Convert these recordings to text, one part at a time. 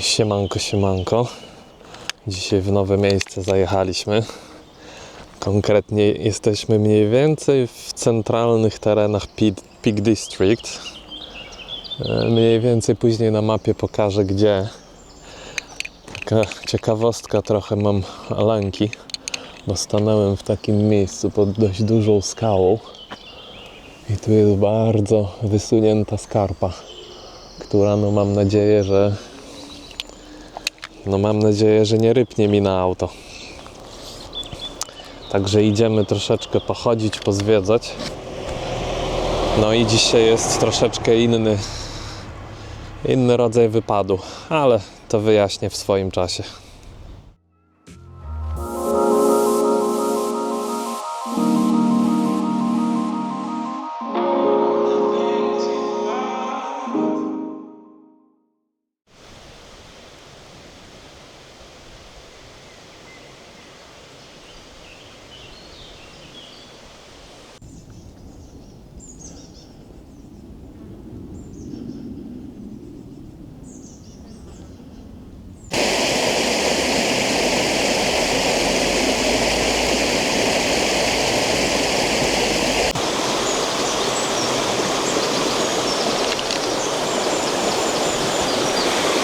Siemanko, siemanko. Dzisiaj w nowe miejsce zajechaliśmy. Konkretnie jesteśmy mniej więcej w centralnych terenach Peak District. Mniej więcej później na mapie pokażę gdzie. Taka ciekawostka, trochę mam lęki, bo stanąłem w takim miejscu pod dość dużą skałą i tu jest bardzo wysunięta skarpa, która mam nadzieję, że nie rypnie mi na auto. Także idziemy troszeczkę pochodzić, pozwiedzać. No i dzisiaj jest troszeczkę inny rodzaj wypadu, ale to wyjaśnię w swoim czasie.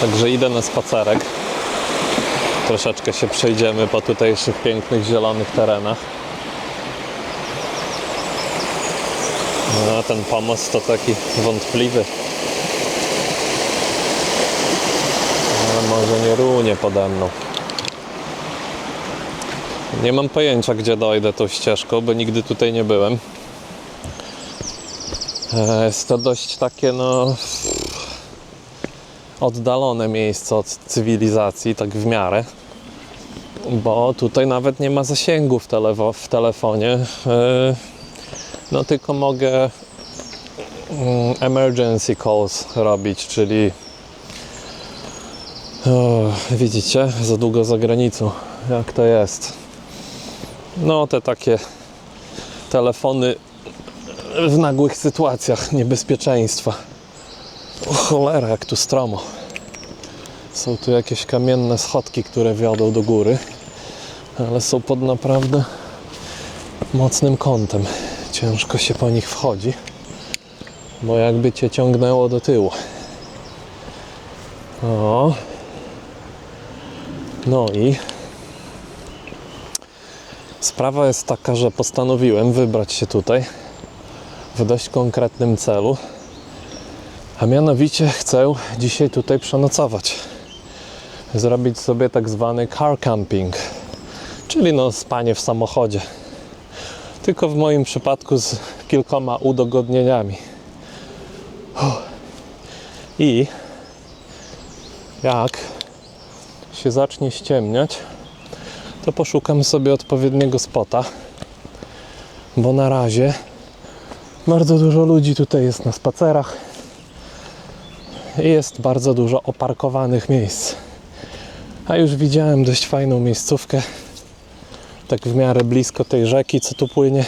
Także idę na spacerek. Troszeczkę się przejdziemy po tutejszych pięknych zielonych terenach. No, ten pomost to taki wątpliwy. Ale może nie runie pode mną. Nie mam pojęcia, gdzie dojdę tą ścieżką, bo nigdy tutaj nie byłem. Jest to dość takie oddalone miejsce od cywilizacji, tak w miarę, bo tutaj nawet nie ma zasięgu w telefonie. No tylko mogę emergency calls robić, czyli widzicie, za długo za granicą, jak to jest. No te takie telefony w nagłych sytuacjach niebezpieczeństwa. O cholera, jak tu stromo. Są tu jakieś kamienne schodki, które wiodą do góry, ale są pod naprawdę mocnym kątem. Ciężko się po nich wchodzi, bo jakby cię ciągnęło do tyłu. O. No i sprawa jest taka, że postanowiłem wybrać się tutaj w dość konkretnym celu. A mianowicie chcę dzisiaj tutaj przenocować. Zrobić sobie tak zwany car camping, czyli spanie w samochodzie. Tylko w moim przypadku z kilkoma udogodnieniami. I jak się zacznie ściemniać, to poszukam sobie odpowiedniego spota, bo na razie bardzo dużo ludzi tutaj jest na spacerach. Jest bardzo dużo oparkowanych miejsc. A już widziałem dość fajną miejscówkę, tak w miarę blisko tej rzeki, co tu płynie.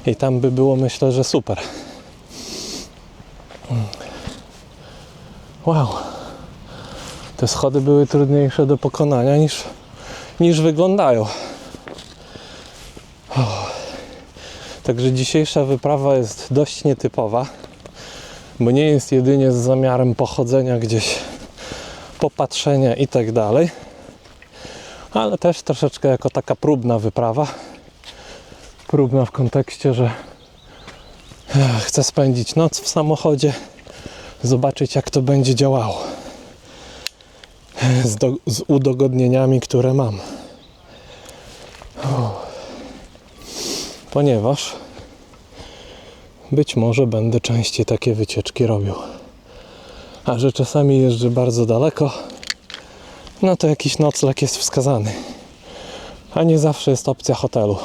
I tam by było, myślę, że super. Wow. Te schody były trudniejsze do pokonania niż wyglądają. Także dzisiejsza wyprawa jest dość nietypowa, bo nie jest jedynie z zamiarem pochodzenia gdzieś, popatrzenia i tak dalej, ale też troszeczkę jako taka próbna wyprawa. Próbna w kontekście, że chcę spędzić noc w samochodzie, zobaczyć jak to będzie działało z udogodnieniami, które mam. Ponieważ być może będę częściej takie wycieczki robił. A że czasami jeżdżę bardzo daleko, no to jakiś nocleg jest wskazany. A nie zawsze jest opcja hotelu.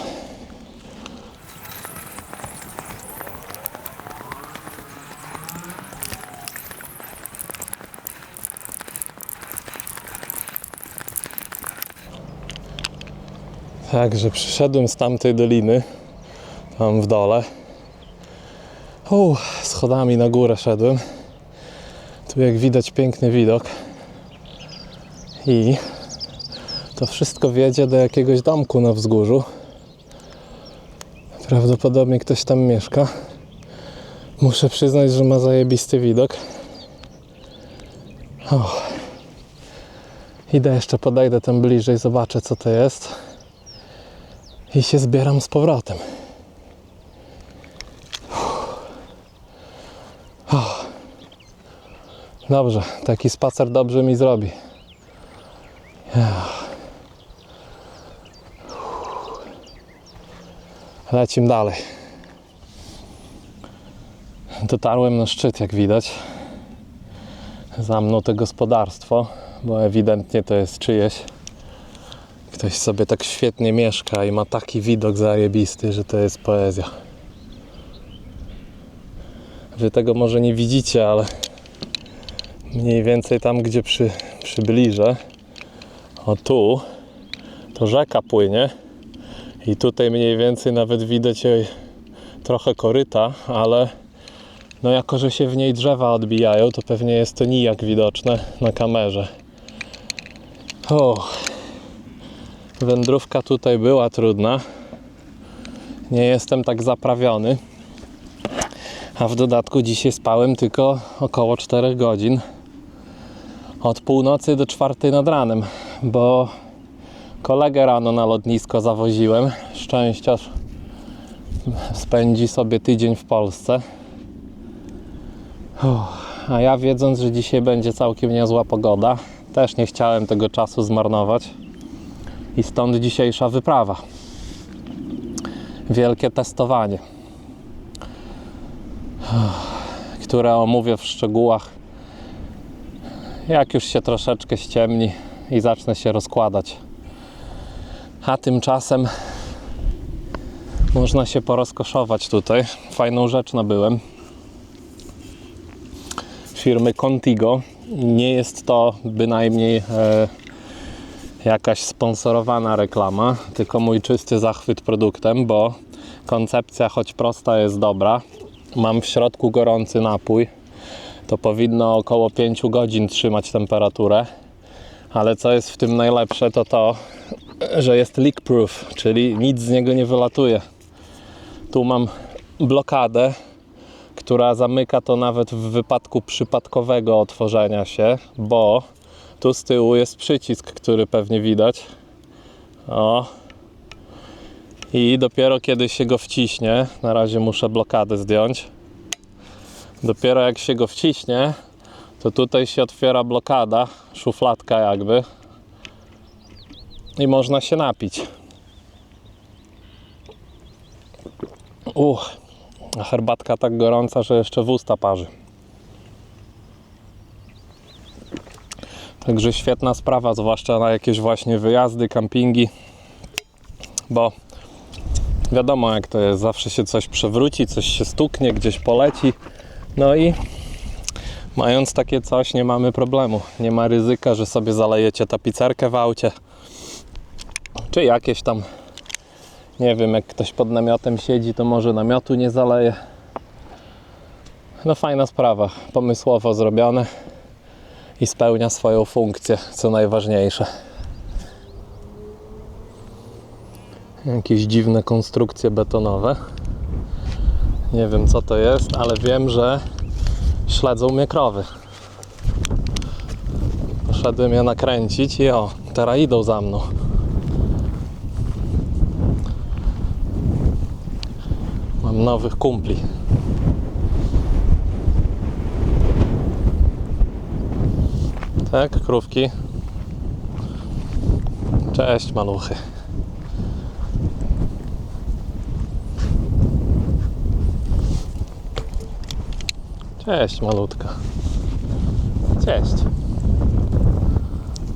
Także przyszedłem z tamtej doliny, tam w dole. Schodami na górę szedłem. Tu jak widać piękny widok i to wszystko wiedzie do jakiegoś domku na wzgórzu. Prawdopodobnie ktoś tam mieszka. Muszę przyznać, że ma zajebisty widok. O. Idę jeszcze, podejdę tam bliżej, zobaczę co to jest i się zbieram z powrotem. O. Dobrze, taki spacer dobrze mi zrobi. Lecimy dalej. Dotarłem na szczyt, jak widać. Za mną to gospodarstwo, bo ewidentnie to jest czyjeś. Ktoś sobie tak świetnie mieszka i ma taki widok zajebisty, że to jest poezja. Wy tego może nie widzicie, ale mniej więcej tam, gdzie przybliżę, o tu, to rzeka płynie i tutaj mniej więcej nawet widać jej trochę koryta, ale no jako, że się w niej drzewa odbijają, to pewnie jest to nijak widoczne na kamerze. O, wędrówka tutaj była trudna. Nie jestem tak zaprawiony. A w dodatku dzisiaj spałem tylko około 4 godzin. Od północy do 4 nad ranem, bo kolegę rano na lotnisko zawoziłem. Szczęściarz spędzi sobie tydzień w Polsce. A ja, wiedząc, że dzisiaj będzie całkiem niezła pogoda, też nie chciałem tego czasu zmarnować i stąd dzisiejsza wyprawa. Wielkie testowanie, które omówię w szczegółach, jak już się troszeczkę ściemni i zacznę się rozkładać. A tymczasem można się porozkoszować tutaj. Fajną rzecz nabyłem. Firmy Contigo. Nie jest to bynajmniej jakaś sponsorowana reklama, tylko mój czysty zachwyt produktem, bo koncepcja, choć prosta, jest dobra. Mam w środku gorący napój. To powinno około 5 godzin trzymać temperaturę. Ale co jest w tym najlepsze, to to, że jest leak proof, czyli nic z niego nie wylatuje. Tu mam blokadę, która zamyka to nawet w wypadku przypadkowego otworzenia się, bo tu z tyłu jest przycisk, który pewnie widać. O. I dopiero kiedy się go wciśnie, na razie muszę blokadę zdjąć, dopiero jak się go wciśnie, to tutaj się otwiera blokada, szufladka jakby, i można się napić. A herbatka tak gorąca, że jeszcze w usta parzy. Także świetna sprawa, zwłaszcza na jakieś właśnie wyjazdy, kampingi, bo wiadomo jak to jest, zawsze się coś przewróci, coś się stuknie, gdzieś poleci, no i mając takie coś nie mamy problemu, nie ma ryzyka, że sobie zalejecie tapicerkę w aucie, czy jakieś tam, nie wiem, jak ktoś pod namiotem siedzi, to może namiotu nie zaleje. No fajna sprawa, pomysłowo zrobione i spełnia swoją funkcję, co najważniejsze. Jakieś dziwne konstrukcje betonowe. Nie wiem co to jest, ale wiem, że śledzą mnie krowy. Poszedłem je nakręcić i o, teraz idą za mną. Mam nowych kumpli. Tak, krówki. Cześć maluchy. Cześć malutka. Cześć.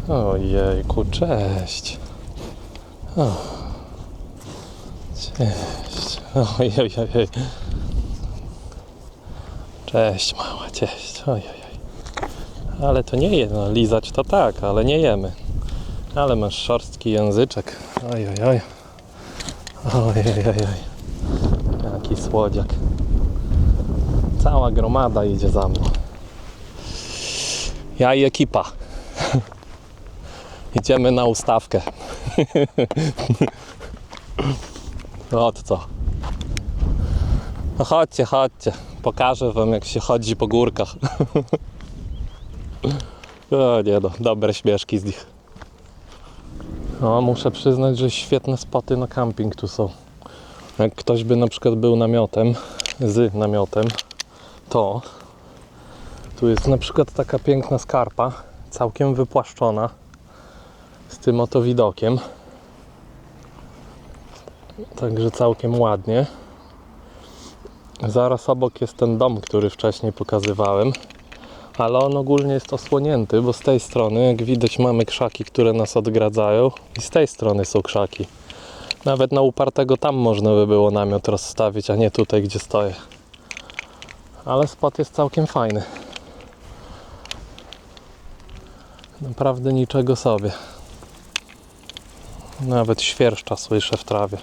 Ojejku, cześć. O. Cześć. Ojej. Cześć mała, cześć. Ojej. Ale to nie je, no, lizać to tak, ale nie jemy. Ale masz szorstki języczek. Ojej. Jaki słodziak. Cała gromada idzie za mną. Ja i ekipa. Idziemy na ustawkę. Od co? No chodźcie, chodźcie. Pokażę wam, jak się chodzi po górkach. O nie no, dobre śmieszki z nich. No, muszę przyznać, że świetne spoty na camping tu są. Jak ktoś by na przykład był z namiotem, to tu jest na przykład taka piękna skarpa, całkiem wypłaszczona, z tym oto widokiem. Także całkiem ładnie. Zaraz obok jest ten dom, który wcześniej pokazywałem, ale on ogólnie jest osłonięty, bo z tej strony, jak widać, mamy krzaki, które nas odgradzają, i z tej strony są krzaki. Nawet na upartego tam można by było namiot rozstawić, a nie tutaj, gdzie stoję. Ale spot jest całkiem fajny. Naprawdę niczego sobie. Nawet świerszcza słyszę w trawie.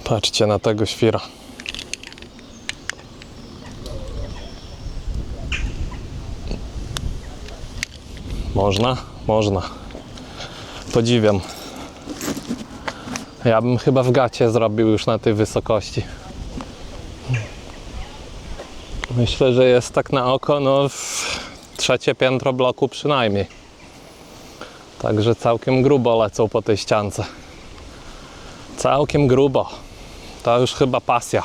Patrzcie na tego świra. Można? Można. Podziwiam. Ja bym chyba w gacie zrobił już na tej wysokości. Myślę, że jest tak na oko, no trzecie piętro bloku przynajmniej. Także całkiem grubo lecą po tej ściance. Całkiem grubo. To już chyba pasja.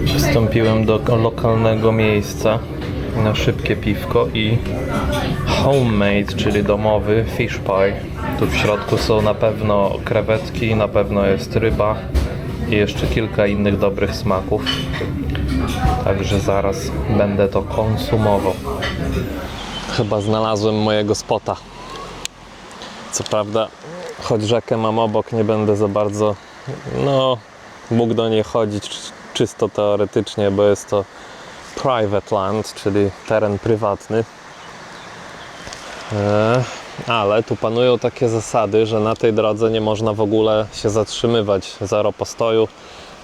Przystąpiłem do lokalnego miejsca na szybkie piwko i homemade, czyli domowy fish pie. Tu w środku są na pewno krewetki, na pewno jest ryba i jeszcze kilka innych dobrych smaków. Także zaraz będę to konsumował. Chyba znalazłem mojego spota. Co prawda, choć rzekę mam obok, nie będę za bardzo mógł do niej chodzić czysto teoretycznie, bo jest to private land, czyli teren prywatny. Ale tu panują takie zasady, że na tej drodze nie można w ogóle się zatrzymywać. Zero postoju.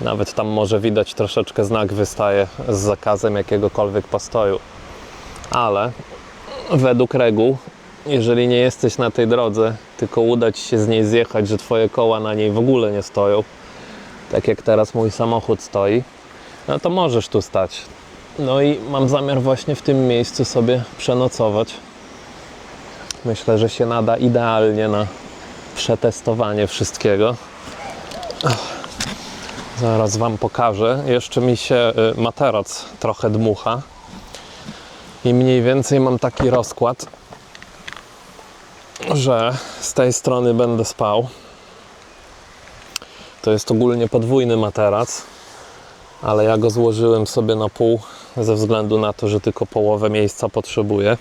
Nawet tam może widać troszeczkę znak wystaje z zakazem jakiegokolwiek postoju. Ale według reguł, jeżeli nie jesteś na tej drodze, tylko uda Ci się z niej zjechać, że Twoje koła na niej w ogóle nie stoją, tak jak teraz mój samochód stoi, no to możesz tu stać. No i mam zamiar właśnie w tym miejscu sobie przenocować. Myślę, że się nada idealnie na przetestowanie wszystkiego. Zaraz Wam pokażę. Jeszcze mi się materac trochę dmucha. I mniej więcej mam taki rozkład, że z tej strony będę spał. To jest ogólnie podwójny materac, ale ja go złożyłem sobie na pół ze względu na to, że tylko połowę miejsca potrzebuję.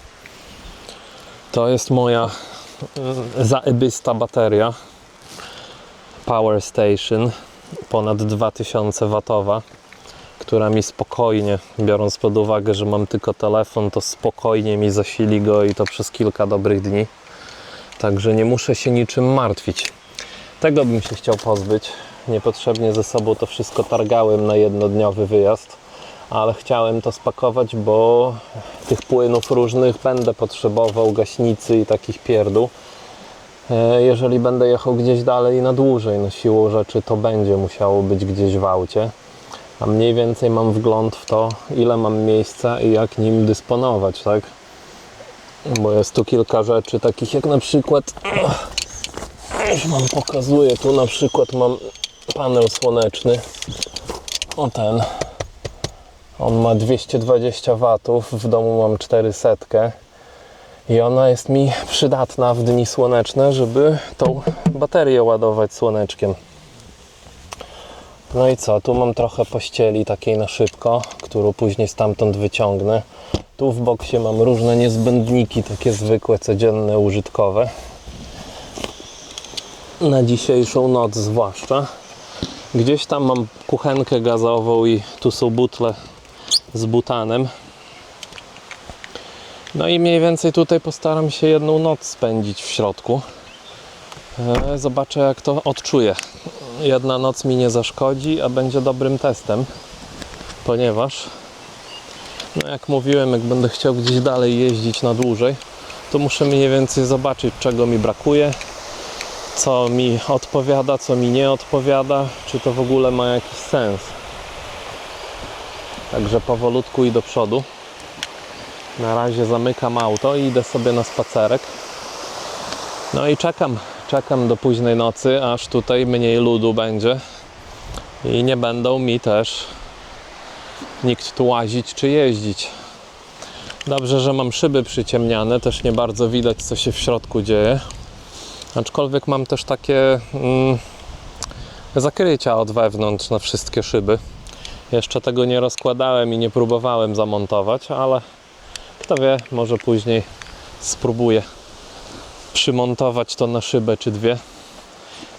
To jest moja zaebysta bateria Power Station, ponad 2000 watowa, która mi spokojnie, biorąc pod uwagę, że mam tylko telefon, to spokojnie mi zasili go i to przez kilka dobrych dni. Także nie muszę się niczym martwić. Tego bym się chciał pozbyć. Niepotrzebnie ze sobą to wszystko targałem na jednodniowy wyjazd, ale chciałem to spakować, bo tych płynów różnych będę potrzebował, gaśnicy i takich pierdół. Jeżeli będę jechał gdzieś dalej na dłużej, no siłą rzeczy to będzie musiało być gdzieś w aucie. A mniej więcej mam wgląd w to, ile mam miejsca i jak nim dysponować, tak? Bo jest tu kilka rzeczy, takich jak na przykład, już Wam pokazuję, tu na przykład mam panel słoneczny, o ten, on ma 220 W, w domu mam 400 i ona jest mi przydatna w dni słoneczne, żeby tą baterię ładować słoneczkiem. No i co, tu mam trochę pościeli takiej na szybko, którą później stamtąd wyciągnę. Tu w boksie mam różne niezbędniki, takie zwykłe, codzienne, użytkowe. Na dzisiejszą noc zwłaszcza. Gdzieś tam mam kuchenkę gazową i tu są butle z butanem. No i mniej więcej tutaj postaram się jedną noc spędzić w środku. Zobaczę, jak to odczuję. Jedna noc mi nie zaszkodzi, a będzie dobrym testem, ponieważ no jak mówiłem, jak będę chciał gdzieś dalej jeździć na dłużej, to muszę mniej więcej zobaczyć, czego mi brakuje, co mi odpowiada, co mi nie odpowiada, czy to w ogóle ma jakiś sens. Także powolutku i do przodu. Na razie zamykam auto i idę sobie na spacerek. No i czekam do późnej nocy, aż tutaj mniej ludu będzie i nie będą mi też nikt tu łazić czy jeździć. Dobrze, że mam szyby przyciemniane, też nie bardzo widać, co się w środku dzieje. Aczkolwiek mam też takie zakrycia od wewnątrz na wszystkie szyby. Jeszcze tego nie rozkładałem i nie próbowałem zamontować, ale kto wie, może później spróbuję przymontować to na szybę czy dwie.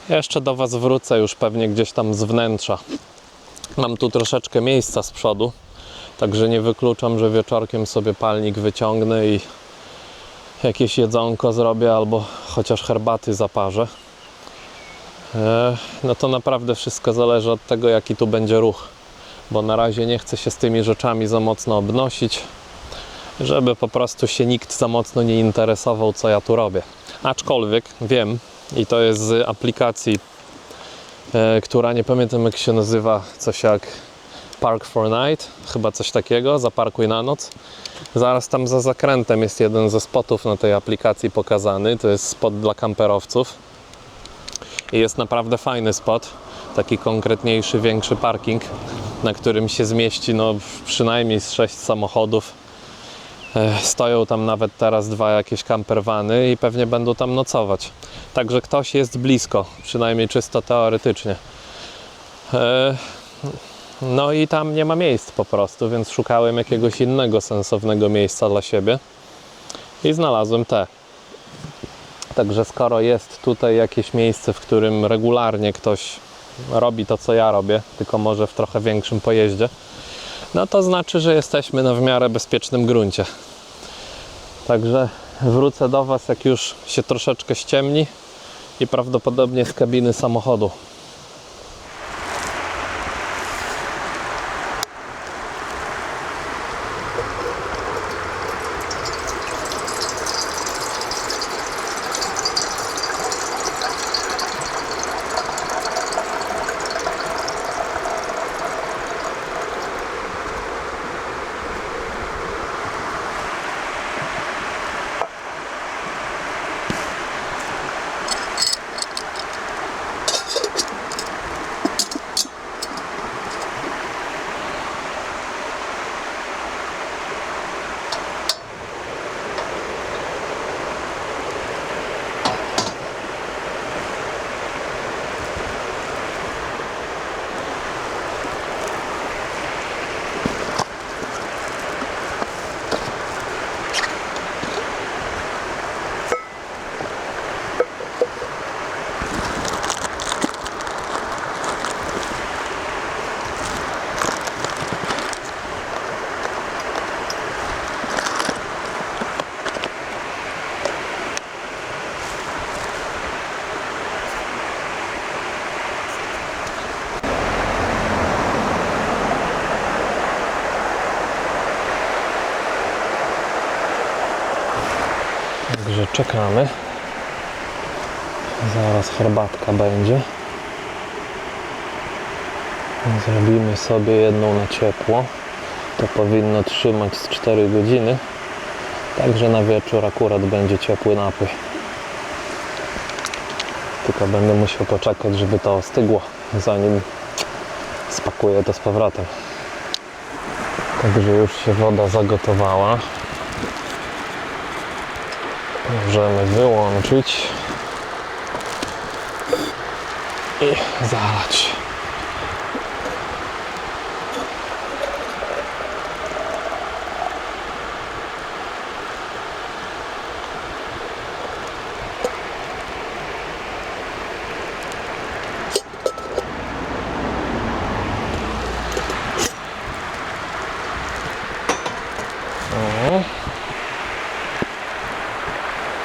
Jeszcze do Was wrócę już pewnie gdzieś tam z wnętrza. Mam tu troszeczkę miejsca z przodu, także nie wykluczam, że wieczorkiem sobie palnik wyciągnę i jakieś jedzonko zrobię albo chociaż herbaty zaparzę. No to naprawdę wszystko zależy od tego, jaki tu będzie ruch, bo na razie nie chcę się z tymi rzeczami za mocno obnosić, żeby po prostu się nikt za mocno nie interesował, co ja tu robię. Aczkolwiek wiem, i to jest z aplikacji, która nie pamiętam jak się nazywa, coś jak Park for Night, chyba coś takiego, zaparkuj na noc. Zaraz tam za zakrętem jest jeden ze spotów na tej aplikacji pokazany, to jest spot dla kamperowców. I jest naprawdę fajny spot, taki konkretniejszy, większy parking, na którym się zmieści no, przynajmniej z 6 samochodów. Stoją tam nawet teraz 2 jakieś campervany i pewnie będą tam nocować. Także ktoś jest blisko, przynajmniej czysto teoretycznie. No i tam nie ma miejsc po prostu, więc szukałem jakiegoś innego sensownego miejsca dla siebie i znalazłem te. Także skoro jest tutaj jakieś miejsce, w którym regularnie ktoś robi to, co ja robię, tylko może w trochę większym pojeździe, no to znaczy, że jesteśmy na w miarę bezpiecznym gruncie. Także wrócę do Was, jak już się troszeczkę ściemni i prawdopodobnie z kabiny samochodu. czekamy. Zaraz herbatka będzie. Zrobimy sobie jedną na ciepło. To powinno trzymać z 4 godziny. Także na wieczór akurat będzie ciepły napój. Tylko będę musiał poczekać, żeby to ostygło, zanim spakuję to z powrotem. Także już się woda zagotowała. Możemy wyłączyć i zalać.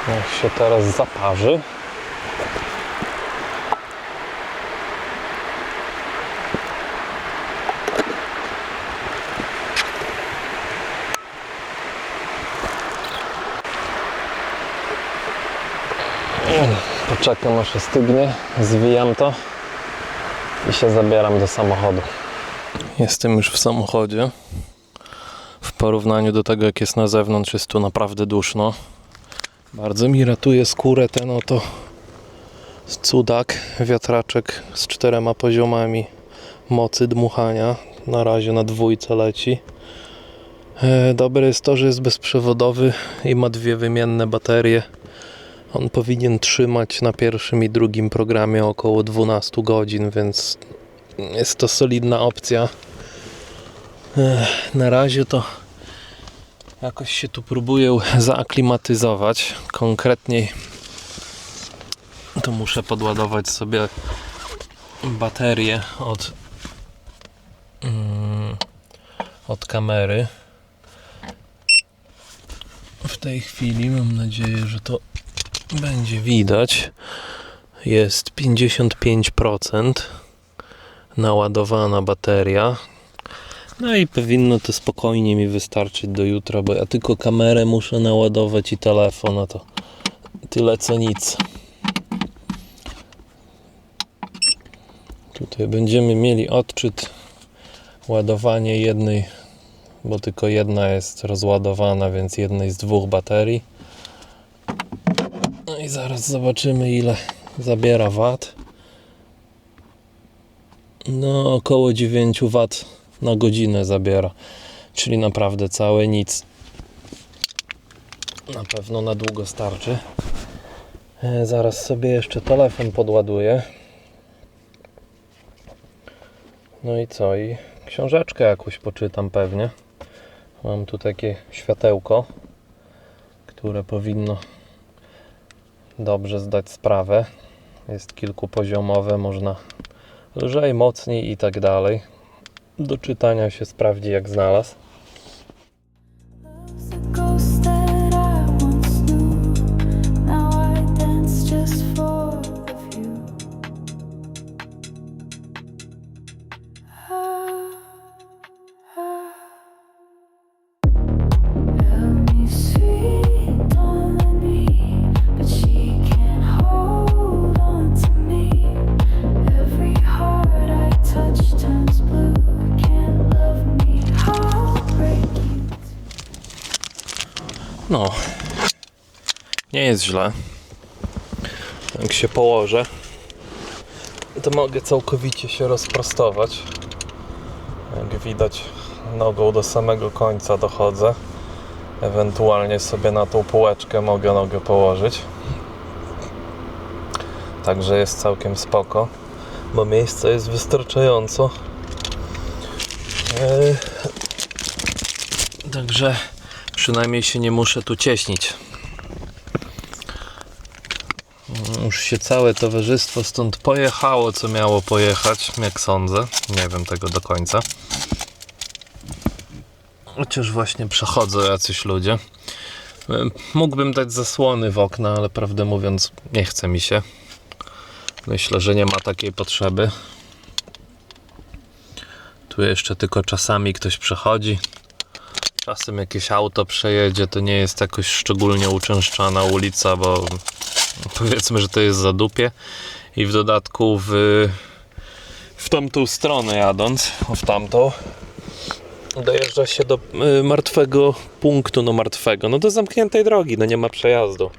Jak się teraz zaparzy. Poczekam, aż ostygnie, zwijam to i się zabieram do samochodu. Jestem już w samochodzie. W porównaniu do tego, jak jest na zewnątrz, jest tu naprawdę duszno. Bardzo mi ratuje skórę ten oto cudak, wiatraczek z 4 poziomami mocy dmuchania. Na razie na 2 leci. Dobre jest to, że jest bezprzewodowy i ma 2 wymienne baterie. On powinien trzymać na pierwszym i drugim programie około 12 godzin, więc jest to solidna opcja. Na razie to jakoś się tu próbuję zaaklimatyzować. Konkretniej to muszę podładować sobie baterię od kamery. W tej chwili mam nadzieję, że to będzie widać. Jest 55% naładowana bateria. No i powinno to spokojnie mi wystarczyć do jutra, bo ja tylko kamerę muszę naładować i telefon, a to tyle co nic. Tutaj będziemy mieli odczyt, ładowanie jednej, bo tylko jedna jest rozładowana, więc jednej z 2 baterii. No i zaraz zobaczymy, ile zabiera wat. No około 9 W na godzinę zabiera, czyli naprawdę całe nic. Na pewno na długo starczy. Zaraz sobie jeszcze telefon podładuję. No i co? I książeczkę jakąś poczytam pewnie. Mam tu takie światełko, które powinno dobrze zdać sprawę. Jest kilkupoziomowe, można lżej, mocniej i tak dalej. Do czytania się sprawdzi, jak znalazł. No, nie jest źle. Jak się położę, to mogę całkowicie się rozprostować. Jak widać, nogą do samego końca dochodzę. Ewentualnie sobie na tą półeczkę mogę nogę położyć. Także jest całkiem spoko, bo miejsca jest wystarczająco. Także przynajmniej się nie muszę tu cieśnić. Już się całe towarzystwo stąd pojechało, co miało pojechać, jak sądzę. Nie wiem tego do końca. Chociaż właśnie przechodzą jacyś ludzie. Mógłbym dać zasłony w okna, ale prawdę mówiąc nie chce mi się. Myślę, że nie ma takiej potrzeby. Tu jeszcze tylko czasami ktoś przechodzi. Czasem jakieś auto przejedzie, to nie jest jakoś szczególnie uczęszczana ulica, bo powiedzmy, że to jest zadupie i w dodatku w tamtą stronę jadąc, w tamtą, dojeżdża się do martwego punktu, no do zamkniętej drogi, no nie ma przejazdu.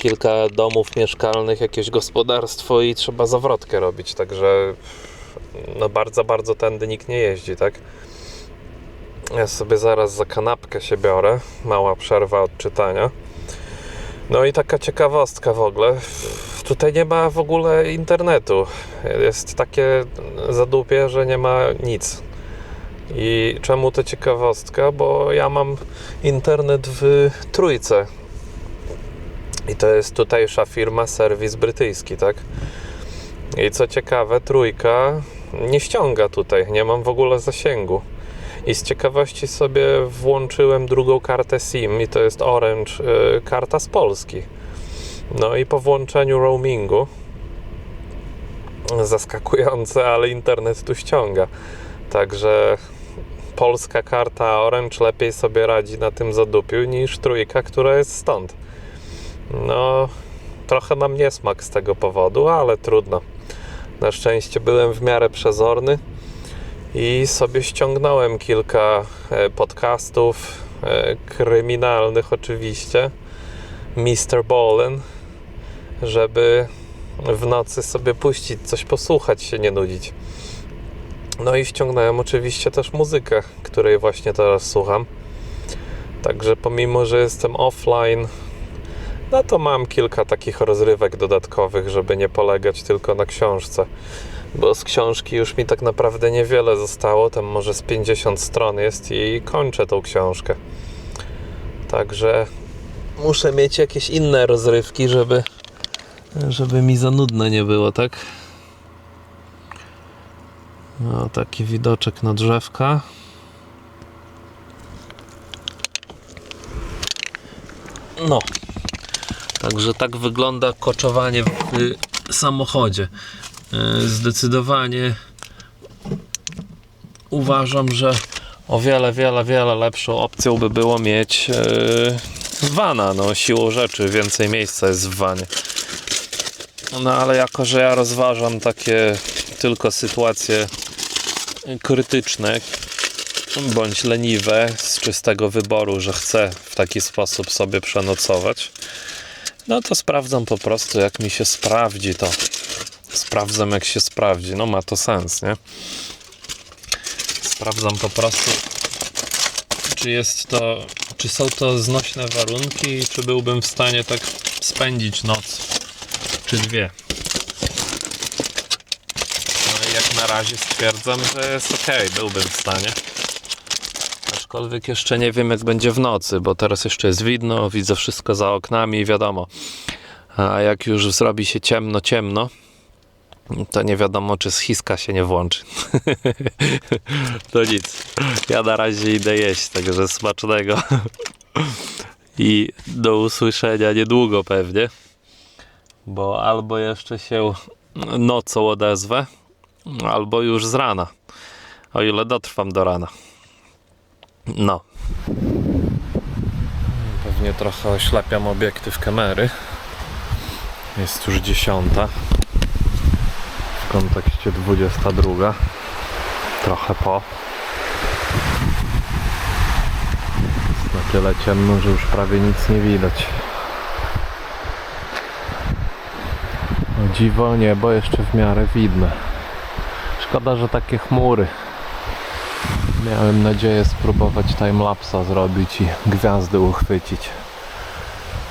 Kilka domów mieszkalnych, jakieś gospodarstwo i trzeba zawrotkę robić, także no bardzo tędy nikt nie jeździ, tak? Ja sobie zaraz za kanapkę się biorę, mała przerwa od czytania. No i taka ciekawostka w ogóle, tutaj nie ma w ogóle internetu, jest takie zadupie, że nie ma nic. I czemu to ciekawostka? Bo ja mam internet w Trójce i to jest tutejsza firma, serwis brytyjski, tak? I co ciekawe, Trójka nie ściąga tutaj, nie mam w ogóle zasięgu. I z ciekawości sobie włączyłem drugą kartę SIM i to jest Orange, karta z Polski. No i po włączeniu roamingu, zaskakujące, ale internet tu ściąga. Także polska karta Orange lepiej sobie radzi na tym zadupiu niż Trójka, która jest stąd. No, trochę mam niesmak z tego powodu, ale trudno. Na szczęście byłem w miarę przezorny i sobie ściągnąłem kilka podcastów kryminalnych oczywiście, Mr. Bolin, żeby w nocy sobie puścić coś, posłuchać się, nie nudzić. No i ściągnąłem oczywiście też muzykę, której właśnie teraz słucham. Także pomimo, że jestem offline, no to mam kilka takich rozrywek dodatkowych, żeby nie polegać tylko na książce. Bo z książki już mi tak naprawdę niewiele zostało, tam może z 50 stron jest i kończę tą książkę. Także muszę mieć jakieś inne rozrywki, żeby mi za nudno nie było, tak? No, taki widoczek na drzewka. No, także tak wygląda koczowanie w samochodzie. Zdecydowanie uważam, że o wiele lepszą opcją by było mieć vana, no siłą rzeczy więcej miejsca jest w vanie. No ale jako, że ja rozważam takie tylko sytuacje krytyczne bądź leniwe z czystego wyboru, że chcę w taki sposób sobie przenocować, no to sprawdzam po prostu, jak mi się sprawdzi to. Sprawdzam, jak się sprawdzi. No ma to sens, nie? Sprawdzam po prostu, czy są to znośne warunki i czy byłbym w stanie tak spędzić noc czy dwie. No i jak na razie stwierdzam, że jest ok, byłbym w stanie. Aczkolwiek jeszcze nie wiem, jak będzie w nocy, bo teraz jeszcze jest widno, widzę wszystko za oknami i wiadomo. A jak już zrobi się ciemno, to nie wiadomo, czy schiska się nie włączy. To nic. Ja na razie idę jeść, także smacznego. I do usłyszenia niedługo pewnie. Bo albo jeszcze się nocą odezwę, albo już z rana. O ile dotrwam do rana. No. Pewnie trochę oślepiam obiektyw kamery. Jest już 10. W kontekście 22. Trochę po. Jest na tyle ciemno, że już prawie nic nie widać. O dziwo, niebo jeszcze w miarę widne. Szkoda, że takie chmury. Miałem nadzieję spróbować timelapsa zrobić i gwiazdy uchwycić.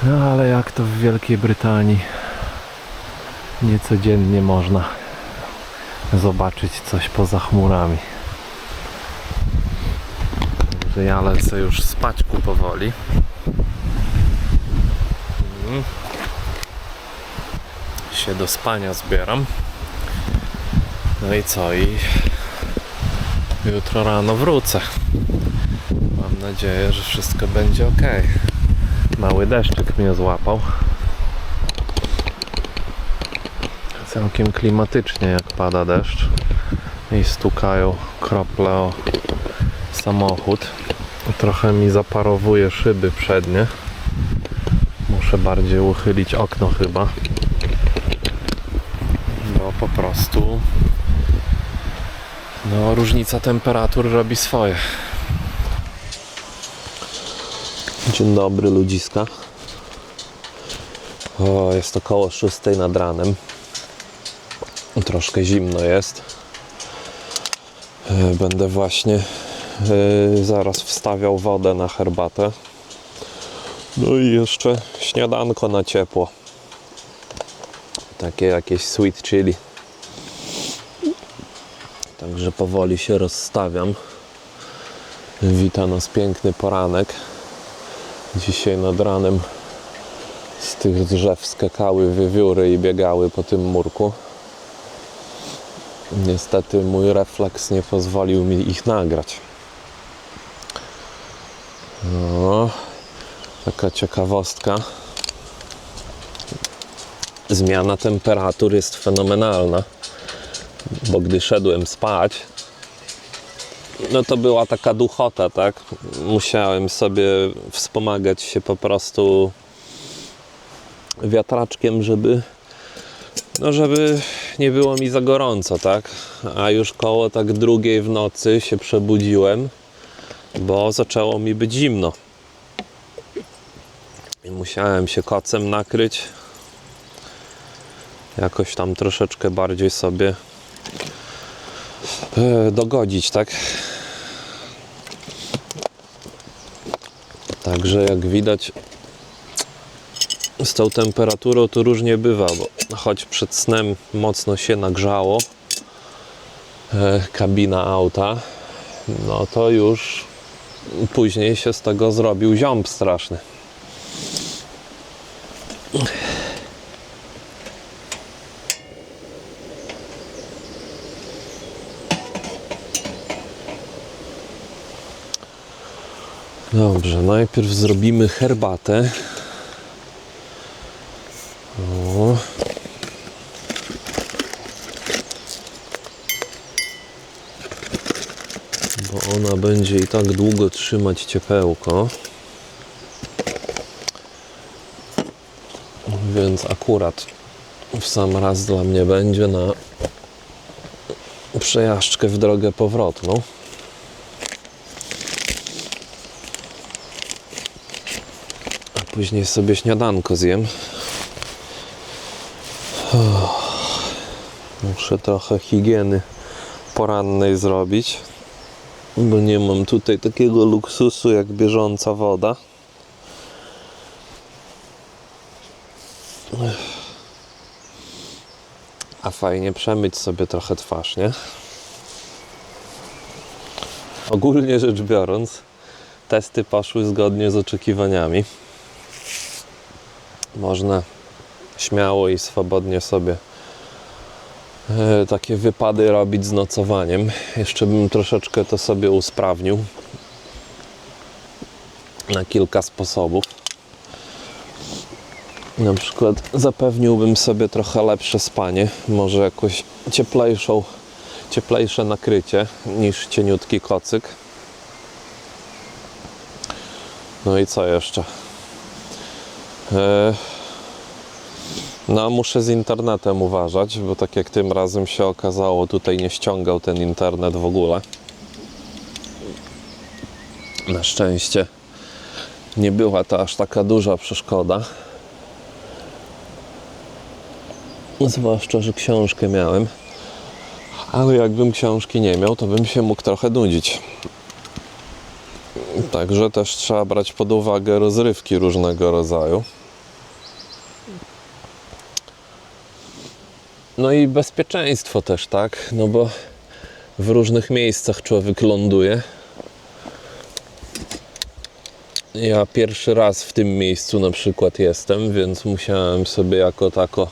No ale jak to w Wielkiej Brytanii, niecodziennie można zobaczyć coś poza chmurami. Także ja lecę już spać powoli. Się do spania zbieram. No i co? I jutro rano wrócę. Mam nadzieję, że wszystko będzie ok. Mały deszczyk mnie złapał. Całkiem klimatycznie, jak pada deszcz i stukają krople o samochód. Trochę mi zaparowuje szyby przednie. Muszę bardziej uchylić okno chyba. No po prostu no różnica temperatur robi swoje. Dzień dobry ludziska. O, jest około 6 nad ranem. Troszkę zimno jest. Będę właśnie zaraz wstawiał wodę na herbatę. No i jeszcze śniadanko na ciepło. Takie jakieś sweet chili. Także powoli się rozstawiam. Wita nas piękny poranek. Dzisiaj nad ranem z tych drzew skakały wiewióry i biegały po tym murku. Niestety mój refleks nie pozwolił mi ich nagrać. No, taka ciekawostka. Zmiana temperatur jest fenomenalna, bo gdy szedłem spać, no to była taka duchota, tak? Musiałem sobie wspomagać się po prostu wiatraczkiem, żeby nie było mi za gorąco, tak? A już koło tak 2:00 w nocy się przebudziłem, bo zaczęło mi być zimno. I musiałem się kocem nakryć. Jakoś tam troszeczkę bardziej sobie dogodzić, tak? Także jak widać z tą temperaturą to różnie bywa, bo choć przed snem mocno się nagrzało kabina auta, no to już później się z tego zrobił ziąb straszny. Dobrze, najpierw zrobimy herbatę. O. Bo ona będzie i tak długo trzymać ciepełko. Więc akurat w sam raz dla mnie będzie na przejażdżkę w drogę powrotną. A później sobie śniadanko zjem. Muszę trochę higieny porannej zrobić, bo nie mam tutaj takiego luksusu jak bieżąca woda. A fajnie przemyć sobie trochę twarz, nie? Ogólnie rzecz biorąc, testy poszły zgodnie z oczekiwaniami. Można śmiało i swobodnie sobie takie wypady robić z nocowaniem. Jeszcze bym troszeczkę to sobie usprawnił na kilka sposobów. Na przykład zapewniłbym sobie trochę lepsze spanie, może jakoś cieplejsze nakrycie niż cieniutki kocyk. No i co jeszcze? No, muszę z internetem uważać, bo tak jak tym razem się okazało, tutaj nie ściągał ten internet w ogóle. Na szczęście nie była to aż taka duża przeszkoda. Zwłaszcza, że książkę miałem. Ale jakbym książki nie miał, to bym się mógł trochę nudzić. Także też trzeba brać pod uwagę rozrywki różnego rodzaju. No i bezpieczeństwo też, tak? No bo w różnych miejscach człowiek ląduje. Ja pierwszy raz w tym miejscu na przykład jestem, więc musiałem sobie jako tako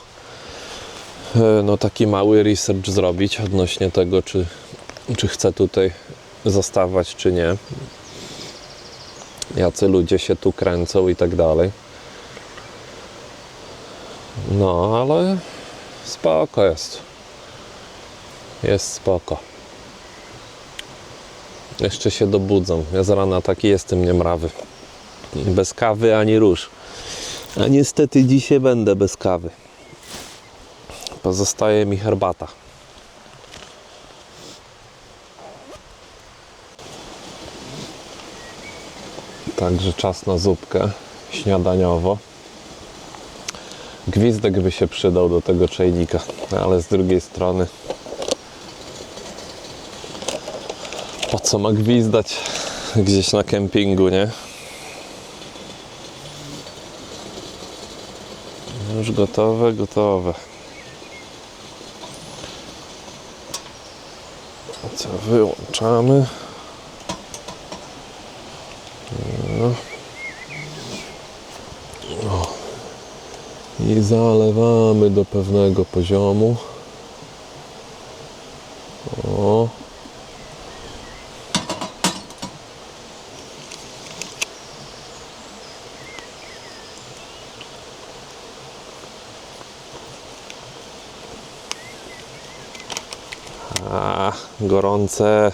no taki mały research zrobić odnośnie tego, czy chcę tutaj zostawać, czy nie. Jacy ludzie się tu kręcą i tak dalej. No, ale spoko jest. Jest spoko. Jeszcze się dobudzą. Ja z rana taki jestem niemrawy. Bez kawy ani róż. A niestety dzisiaj będę bez kawy. Pozostaje mi herbata. Także czas na zupkę śniadaniowo. Gwizdek by się przydał do tego czajnika, ale z drugiej strony po co ma gwizdać gdzieś na kempingu, nie? Już gotowe, gotowe. Co wyłączamy? No. I zalewamy do pewnego poziomu. O. A, gorące.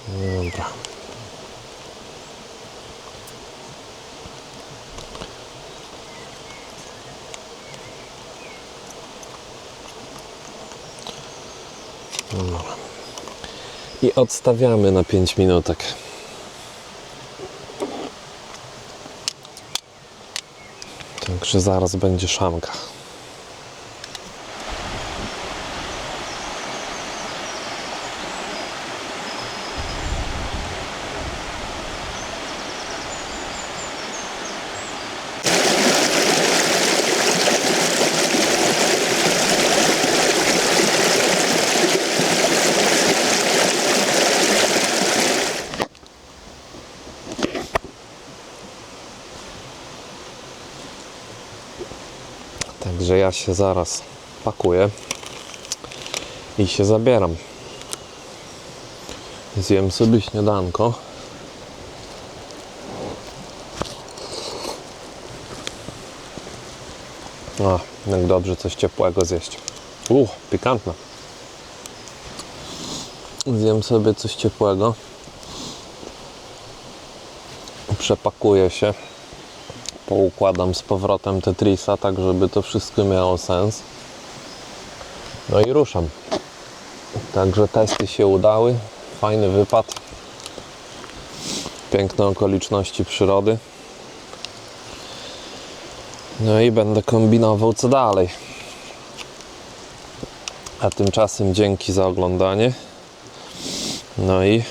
Dobra. I odstawiamy na 5 minutek. Także zaraz będzie szamka. Także ja się zaraz pakuję i się zabieram. Zjem sobie śniadanko. O, jak dobrze coś ciepłego zjeść. Pikantne. Zjem sobie coś ciepłego. Przepakuję się. Poukładam z powrotem Tetrisa, tak żeby to wszystko miało sens. No i ruszam. Także testy się udały. Fajny wypad. Piękne okoliczności przyrody. No i będę kombinował co dalej. A tymczasem dzięki za oglądanie. No i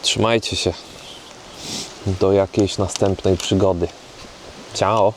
trzymajcie się. Do jakiejś następnej przygody. Ciao!